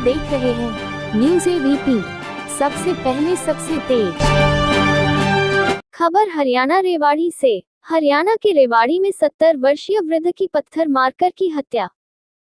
देख रहे हैं न्यूज़ एबीपी, सबसे पहले सबसे तेज खबर हरियाणा रेवाड़ी से। हरियाणा के रेवाड़ी में 70 वर्षीय वृद्ध की पत्थर मारकर की हत्या।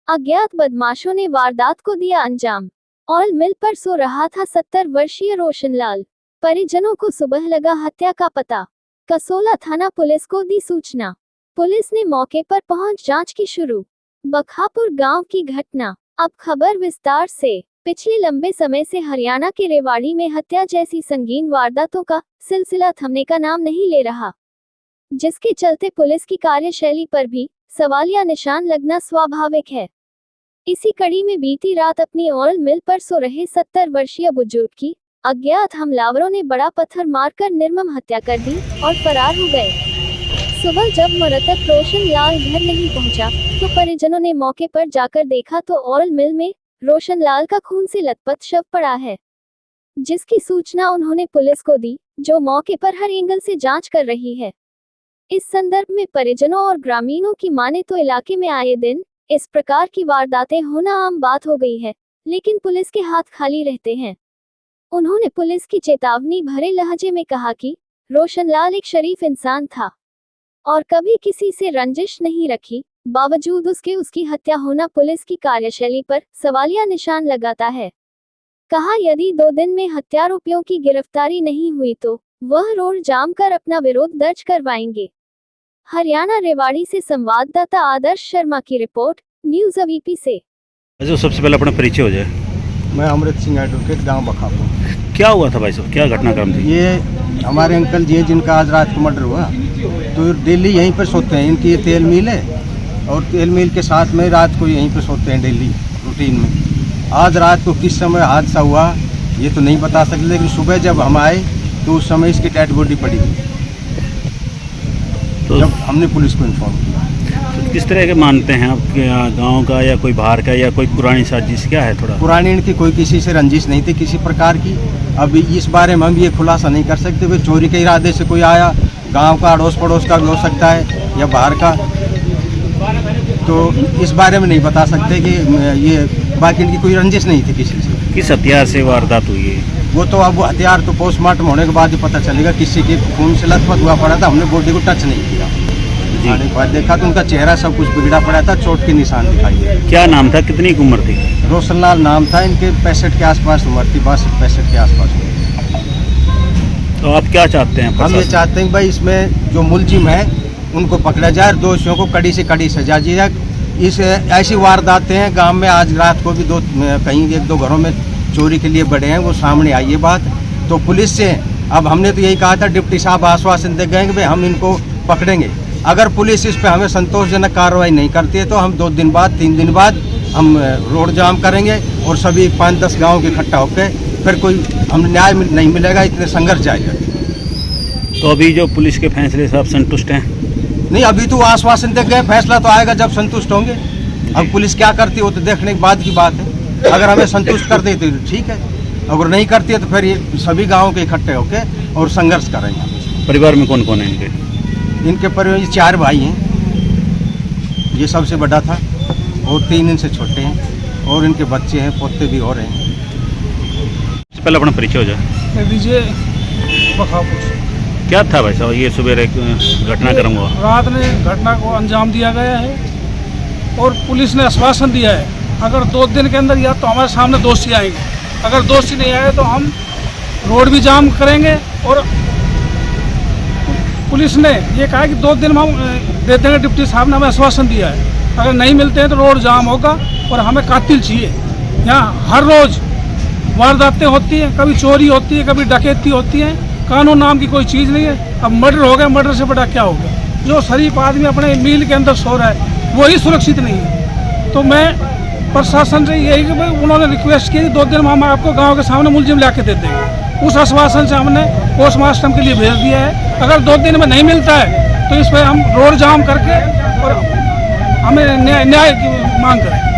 अज्ञात बदमाशों ने वारदात को दिया अंजाम। ऑयल मिल पर सो रहा था 70 वर्षीय रोशनलाल। परिजनों को सुबह लगा हत्या का पता। कसोला थाना पुलिस को दी सूचना। पुलिस ने मौके पर पहुंच जांच की शुरू। बखापुर गांव की घटना। अब खबर विस्तार से। पिछले लंबे समय से हरियाणा के रेवाड़ी में हत्या जैसी संगीन वारदातों का सिलसिला थमने का नाम नहीं ले रहा, जिसके चलते पुलिस की कार्यशैली पर भी सवालिया निशान लगना स्वाभाविक है। इसी कड़ी में बीती रात अपनी ऑयल मिल पर सो रहे 70 वर्षीय बुजुर्ग की अज्ञात हमलावरों ने बड़ा पत्थर मारकर निर्मम हत्या कर दी और फरार हो गए। सुबह जब मृतक रोशनलाल घर नहीं पहुंचा, तो परिजनों ने मौके पर जाकर देखा तो ऑयल मिल में रोशनलाल का खून से लथपथ शव पड़ा है, जिसकी सूचना उन्होंने पुलिस को दी, जो मौके पर हर एंगल से जांच कर रही है। इस संदर्भ में परिजनों और ग्रामीणों की माने तो इलाके में आए दिन इस प्रकार की वारदातें होना आम बात हो गई है, लेकिन पुलिस के हाथ खाली रहते हैं। उन्होंने पुलिस की चेतावनी भरे लहजे में कहा कि रोशनलाल एक शरीफ इंसान था और कभी किसी से रंजिश नहीं रखी, बावजूद उसकी हत्या होना पुलिस की कार्यशैली पर सवालिया निशान लगाता है। कहा यदि 2 दिन में हत्यारोपियों की गिरफ्तारी नहीं हुई तो वह रोड जाम कर अपना विरोध दर्ज करवाएंगे। हरियाणा रेवाड़ी से संवाददाता आदर्श शर्मा की रिपोर्ट, न्यूज़ एबीपी से। जो सबसे पहले अपना परिचय हो जाए। मैं अमृत सिंह एडवोकेट, गांव बखापुर। क्या हुआ था भाई साहब, क्या घटनाक्रम थी? ये हमारे अंकल जी जिनका आज रात को मर्डर हुआ, तो डेली यहीं पर सोते हैं। इनकी ये तेल मिल है और तेल मिल के साथ में रात को यहीं पर सोते हैं डेली रूटीन में। आज रात को किस समय हादसा हुआ ये तो नहीं बता सकते, लेकिन सुबह जब हम आए तो उस समय इसकी डेड बॉडी पड़ी हुई, तो जब हमने पुलिस को इन्फॉर्म किया। तो किस तरह के मानते हैं आपके गांव का या कोई बाहर का या कोई पुरानी साजिश क्या है? थोड़ा पुरानी इनकी कोई किसी से रंजिश नहीं थी किसी प्रकार की। अब इस बारे में हम ये खुलासा नहीं कर सकते। वे चोरी के इरादे से कोई आया, गांव का अड़ोस पड़ोस का भी हो सकता है या बाहर का, तो इस बारे में नहीं बता सकते कि ये, बाकी इनकी कोई रंजिश नहीं थी किसी से। किस हथियार से वारदात हुई है? वो तो अब हथियार तो पोस्टमार्टम होने के बाद ही पता चलेगा। किसी के खून से लथपथ हुआ पड़ा था, हमने बॉडी को टच नहीं किया। आने के बाद देखा तो उनका चेहरा सब कुछ बिगड़ा पड़ा था, चोट के निशान दिखाई दे। क्या नाम था, कितनी उम्र थी? रोशनलाल नाम था इनके। 65 के आसपास उम्र थी, 62-65 के आसपास। तो आप क्या चाहते हैं? हम ये चाहते हैं भाई इसमें जो मुलजिम है उनको पकड़ा जाए, दोषियों को कड़ी से कड़ी सजा दी जाए। इस ऐसी वारदातें हैं गांव में। आज रात को भी कहीं 1-2 घरों में चोरी के लिए बढ़े हैं, वो सामने आई है बात। तो पुलिस से अब हमने तो यही कहा था, डिप्टी साहब आश्वासन दे गए कि भाई हम इनको पकड़ेंगे। अगर पुलिस इस पर हमें संतोषजनक कार्रवाई नहीं करती है तो हम 2 दिन बाद 3 दिन बाद हम रोड जाम करेंगे और सभी 5-10 गाँव के इकट्ठा होकर फिर कोई हम न्याय नहीं मिलेगा, इतने संघर्ष जाएगा। तो अभी जो पुलिस के फैसले से आप संतुष्ट हैं? नहीं, अभी तो आश्वासन दे गए, फैसला तो आएगा जब संतुष्ट होंगे। अब पुलिस क्या करती है वो तो देखने के बाद की बात है। अगर हमें संतुष्ट कर दे तो ठीक है, अगर नहीं करती है तो फिर ये सभी गाँव के इकट्ठे होकर और संघर्ष करेंगे। परिवार में कौन कौन है इनके? इनके परिवार 4 भाई हैं, ये सबसे बड़ा था और 3 इनसे छोटे हैं और इनके बच्चे हैं, पोते भी हो रहे हैं। पहले अपना परिचय हो जाए। मैं विजय बखापुर। क्या था भाई साहब ये सुबह घटनाक्रम हुआ? रात ने घटना को अंजाम दिया गया है और पुलिस ने आश्वासन दिया है अगर 2 दिन के अंदर या तो हमारे सामने दोषी आएंगे, अगर दोषी नहीं आए तो हम रोड भी जाम करेंगे। और पुलिस ने ये कहा कि 2 दिन में हम दे देंगे, डिप्टी साहब ने हमें आश्वासन दिया है। अगर नहीं मिलते हैं तो रोड जाम होगा और हमें कातिल चाहिए। यहाँ हर रोज़ वारदातें होती हैं, कभी चोरी होती है, कभी डकैती होती है। कानून नाम की कोई चीज़ नहीं है। अब मर्डर हो गया, मर्डर से बड़ा क्या होगा? जो शरीफ आदमी अपने मील के अंदर सो रहा है वही सुरक्षित नहीं है। तो मैं प्रशासन से यही कि भाई उन्होंने रिक्वेस्ट की 2 दिन में हम आपको गांव के सामने मुलजिम ला के दे देंगे। उस आश्वासन से हमने पोस्टमार्टम के लिए भेज दिया है। अगर 2 दिन में नहीं मिलता है तो इस पर हम रोड जाम करके और हमें न्याय की मांग करें।